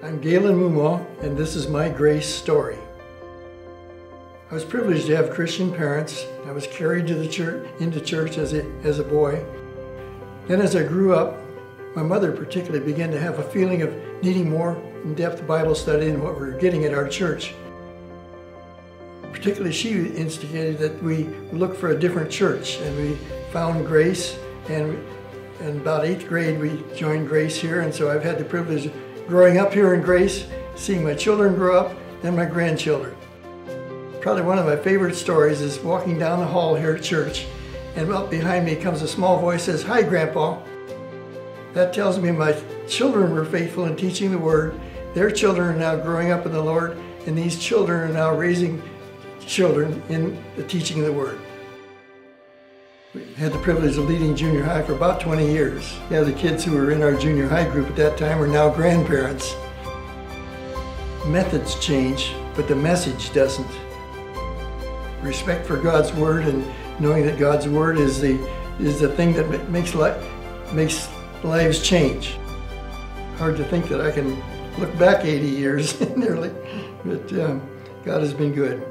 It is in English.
I'm Galen Moomaw, and this is my grace story. I was privileged to have Christian parents. I was carried to the church, into church as a boy. Then as I grew up, my mother particularly began to have a feeling of needing more in-depth Bible study than what we were getting at our church. Particularly, she instigated that we look for a different church, and we found Grace, and in about 8th grade we joined Grace here, and so I've had the privilege of growing up here in Grace, seeing my children grow up, and my grandchildren. Probably one of my favorite stories is walking down the hall here at church, and up behind me comes a small voice that says, "Hi, Grandpa." That tells me my children were faithful in teaching the Word. Their children are now growing up in the Lord, and these children are now raising children in the teaching of the Word. We had the privilege of leading junior high for about 20 years. Yeah, the kids who were in our junior high group at that time are now grandparents. Methods change, but the message doesn't. Respect for God's Word and knowing that God's Word is the thing that makes lives change. Hard to think that I can look back 80 years nearly, but God has been good.